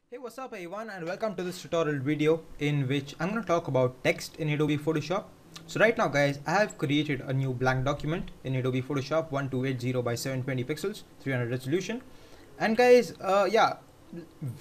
Hey, what's up everyone, and welcome to this tutorial video in which I'm going to talk about text in Adobe Photoshop. So right now guys, I have created a new blank document in Adobe Photoshop 1280 by 720 pixels, 300 resolution. And guys,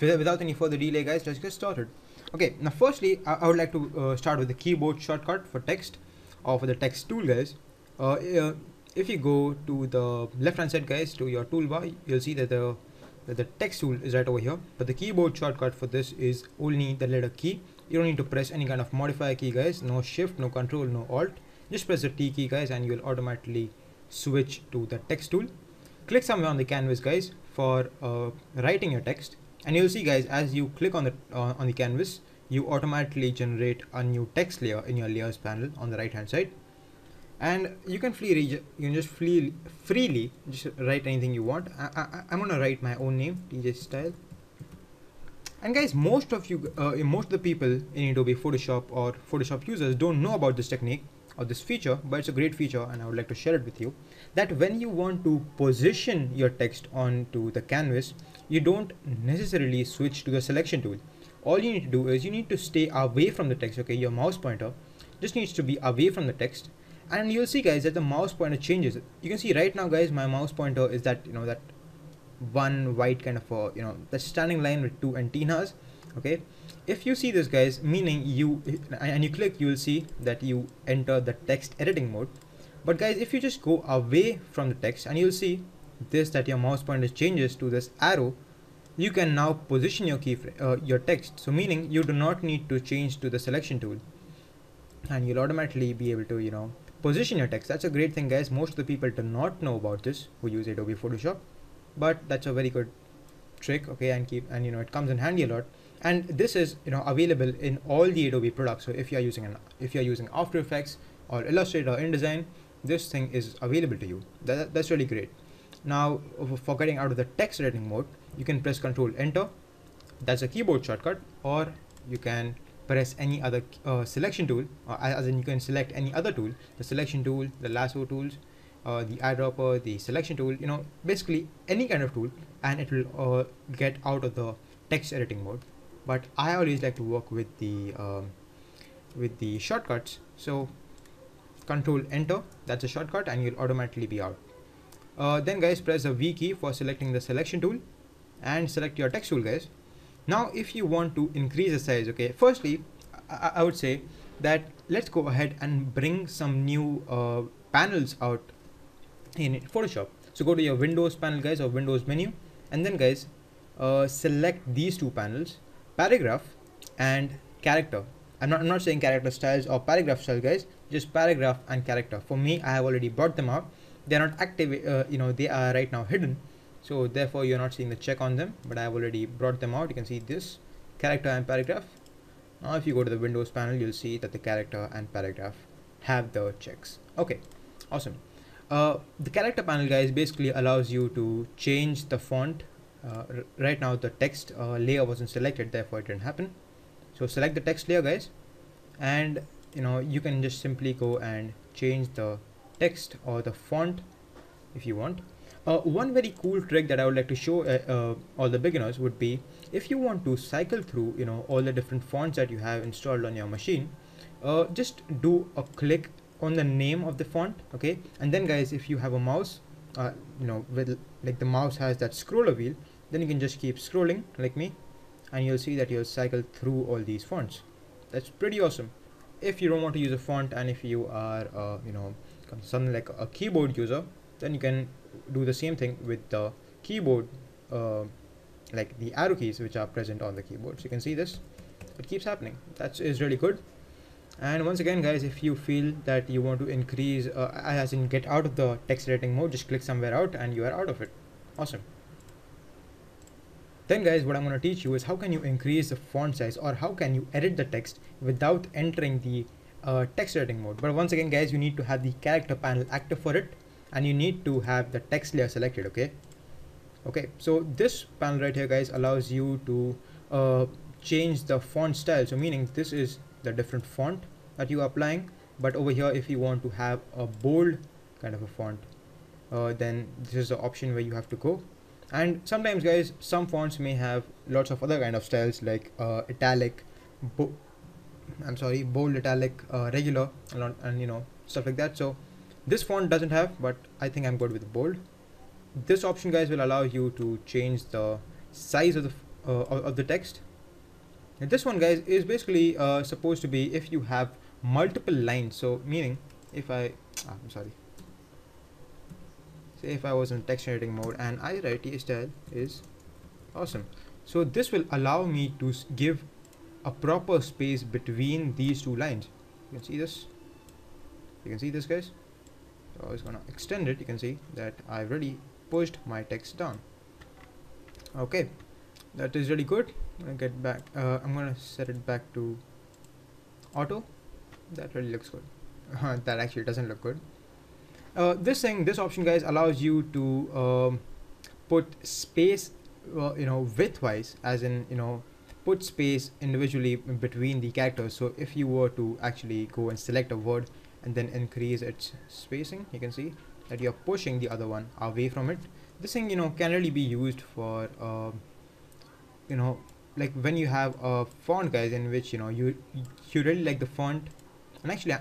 without any further delay guys, let's get started. Okay, now firstly, I would like to start with the keyboard shortcut for text or for the text tool guys. If you go to the left hand side guys, to your toolbar, you'll see that the text tool is right over here, but the keyboard shortcut for this is only the letter key. You don't need to press any kind of modifier key guys, no shift, no control, no alt. Just press the T key guys and you'll automatically switch to the text tool. Click somewhere on the canvas guys for writing your text, and you'll see guys, as you click on the canvas, you automatically generate a new text layer in your layers panel on the right hand side. And you can freely just write anything you want. I'm gonna write my own name, TJ Style. And guys, most of the people in Adobe Photoshop or Photoshop users don't know about this technique or this feature, but it's a great feature and I would like to share it with you. That when you want to position your text onto the canvas, you don't necessarily switch to the selection tool. All you need to do is you need to stay away from the text. Okay, your mouse pointer just needs to be away from the text, and you'll see guys that the mouse pointer changes. You can see right now guys, my mouse pointer is that that one white kind of the standing line with two antennas. Okay, if you see this guys, meaning you click, you will see that you enter the text editing mode. But guys, if you just go away from the text, and you'll see this, that your mouse pointer changes to this arrow, you can now position your text. So meaning you do not need to change to the selection tool, and you'll automatically be able to position your text. That's a great thing guys. Most of the people do not know about this who use Adobe Photoshop, but that's a very good trick. Okay, and it comes in handy a lot, and this is available in all the Adobe products. So if you're using After Effects or Illustrator or InDesign, this thing is available to you. That's really great. Now for getting out of the text editing mode, you can press Ctrl Enter. That's a keyboard shortcut, or you can press any other selection tool, as in you can select any other tool, the selection tool, the lasso tools, the eyedropper, the selection tool, basically any kind of tool, and it will get out of the text editing mode. But I always like to work with the shortcuts. So Control Enter, that's a shortcut, and you'll automatically be out. Then guys, press the V key for selecting the selection tool and select your text tool guys. Now if you want to increase the size, okay, firstly I would say that let's go ahead and bring some new panels out in Photoshop. So go to your Windows panel guys, or Windows menu, and then guys select these two panels, paragraph and character. I'm not saying character styles or paragraph style guys, just paragraph and character. For me, I have already brought them out. They're not active, they are right now hidden, so therefore you're not seeing the check on them, but I have already brought them out. You can see this character and paragraph. Now if you go to the Windows panel, you'll see that the character and paragraph have the checks. Okay, awesome. The character panel guys basically allows you to change the font. Right now the text layer wasn't selected, therefore it didn't happen. So select the text layer guys, and you can just simply go and change the text or the font if you want. One very cool trick that I would like to show all the beginners would be, if you want to cycle through all the different fonts that you have installed on your machine, just do a click on the name of the font. Okay, and then guys, if you have a mouse, with like the mouse has that scroller wheel, then you can just keep scrolling like me, and you'll see that you'll cycle through all these fonts. That's pretty awesome. If you don't want to use a font, and if you are something like a keyboard user, then you can do the same thing with the keyboard, like the arrow keys which are present on the keyboard. So you can see this, it keeps happening. That is really good. And once again guys, if you feel that you want to increase, as in get out of the text editing mode, just click somewhere out and you are out of it. Awesome. Then guys, what I'm going to teach you is how can you increase the font size, or how can you edit the text without entering the text editing mode. But once again guys, you need to have the character panel active for it, and you need to have the text layer selected. Okay, so this panel right here guys allows you to change the font style. So meaning this is the different font that you are applying, but over here if you want to have a bold kind of a font, then this is the option where you have to go. And sometimes guys, some fonts may have lots of other kind of styles like italic, bold, italic, regular, and stuff like that. So this font doesn't have, but I think I'm good with bold. This option guys will allow you to change the size of the text. And this one guys is basically supposed to be if you have multiple lines. So meaning if I I'm sorry, say if I was in text editing mode and I write style is awesome, so this will allow me to give a proper space between these two lines. You can see this, guys. So I was gonna extend it. You can see that I've already pushed my text down. Okay, that is really good. I'm gonna get back, I'm gonna set it back to auto. That really looks good. That actually doesn't look good. This option guys allows you to put space width wise, as in put space individually between the characters. So if you were to actually go and select a word and then increase its spacing, you can see that you're pushing the other one away from it. This thing can really be used for like when you have a font guys in which you really like the font. And actually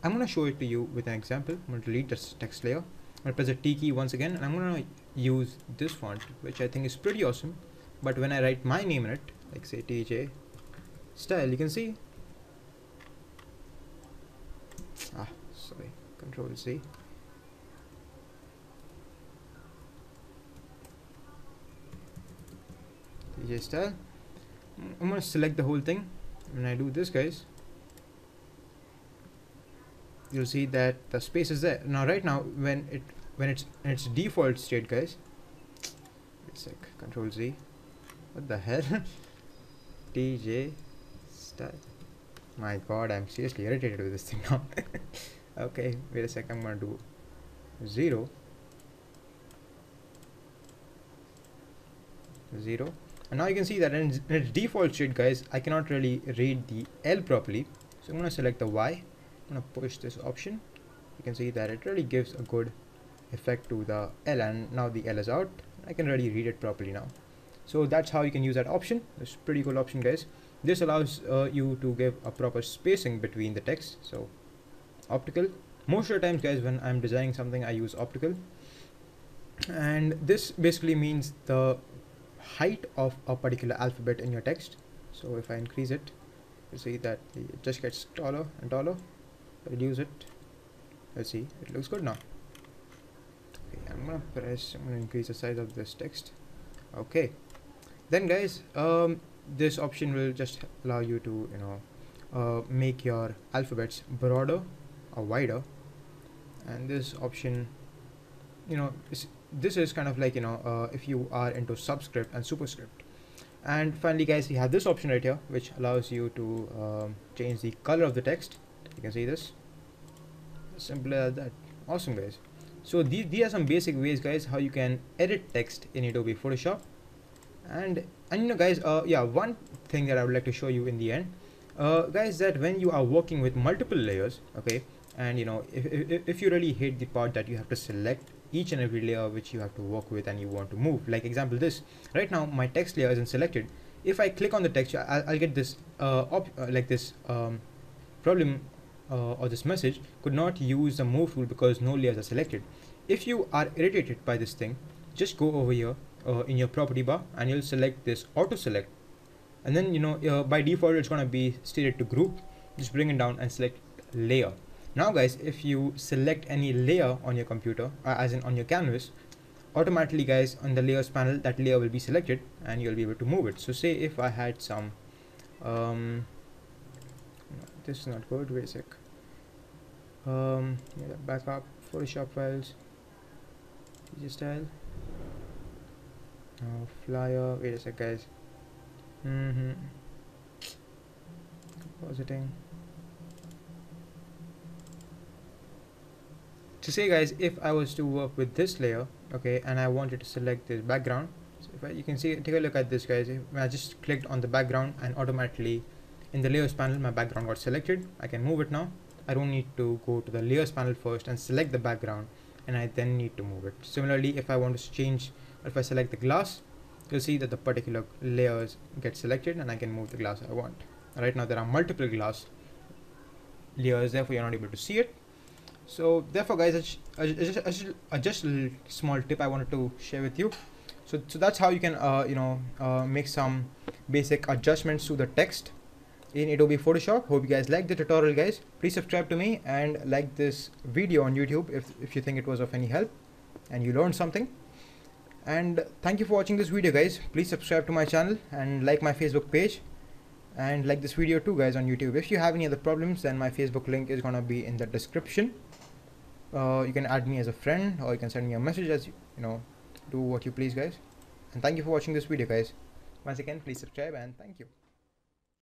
I'm gonna show it to you with an example. I'm gonna delete this text layer. I'm gonna press the T key once again, and I'm gonna use this font, which I think is pretty awesome. But when I write my name in it, like say TJ style, you can see Control C. TJ style. I'm gonna select the whole thing. When I do this guys, you'll see that the space is there. Now right now when it's in its default state guys, wait a sec, Control Z, what the hell? TJ style, my god, I'm seriously irritated with this thing now. Okay, wait a sec, I'm gonna do 0 0, and now you can see that in its default state guys, I cannot really read the L properly. So I'm gonna select the Y. I'm gonna push this option. You can see that it really gives a good effect to the L, and now the L is out. I can really read it properly now. So that's how you can use that option. It's a pretty cool option guys. This allows you to give a proper spacing between the text. So optical, most of the times guys when I'm designing something I use optical, and this basically means the height of a particular alphabet in your text. So if I increase it, you see that it just gets taller and taller. Reduce it, let's see, it looks good now. Okay, I'm gonna increase the size of this text. Okay, then guys, this option will just allow you to make your alphabets broader or wider. And this option, this is kind of like if you are into subscript and superscript. And finally guys, we have this option right here which allows you to change the color of the text. You can see this, simple as that. Awesome guys. So these are some basic ways guys how you can edit text in Adobe Photoshop. And guys, yeah, one thing that I would like to show you in the end, guys, that when you are working with multiple layers, okay, and if you really hate the part that you have to select each and every layer which you have to work with and you want to move, like example this, right now my text layer isn't selected. If I click on the text, I'll get this like this problem or this message, could not use the move tool because no layers are selected. If you are irritated by this thing, just go over here in your property bar and you'll select this auto select, and then by default it's going to be stated to group. Just bring it down and select layer. Now guys, if you select any layer on your computer, as in on your canvas, automatically guys on the layers panel that layer will be selected and you'll be able to move it. So say if I had some this is not good, wait a sec, backup Photoshop files, TJ style, flyer, wait a sec guys, compositing. To say guys, if I was to work with this layer, okay, and I wanted to select this background, so if you can see, take a look at this guys, when I just clicked on the background and automatically in the layers panel my background got selected. I can move it now. I don't need to go to the layers panel first and select the background and I then need to move it. Similarly, if I want to change If I select the glass, you'll see that the particular layers get selected and I can move the glass I want. Right now there are multiple glass layers, therefore you're not able to see it. So therefore guys, just a small tip I wanted to share with you. So that's how you can make some basic adjustments to the text in Adobe Photoshop. Hope you guys liked the tutorial, guys. Please subscribe to me and like this video on YouTube if you think it was of any help and you learned something. And thank you for watching this video, guys. Please subscribe to my channel and like my Facebook page and like this video too, guys, on YouTube. If you have any other problems, then my Facebook link is gonna be in the description. You can add me as a friend, or you can send me a message, as you know, do what you please, guys. And thank you for watching this video, guys. Once again, please subscribe and thank you.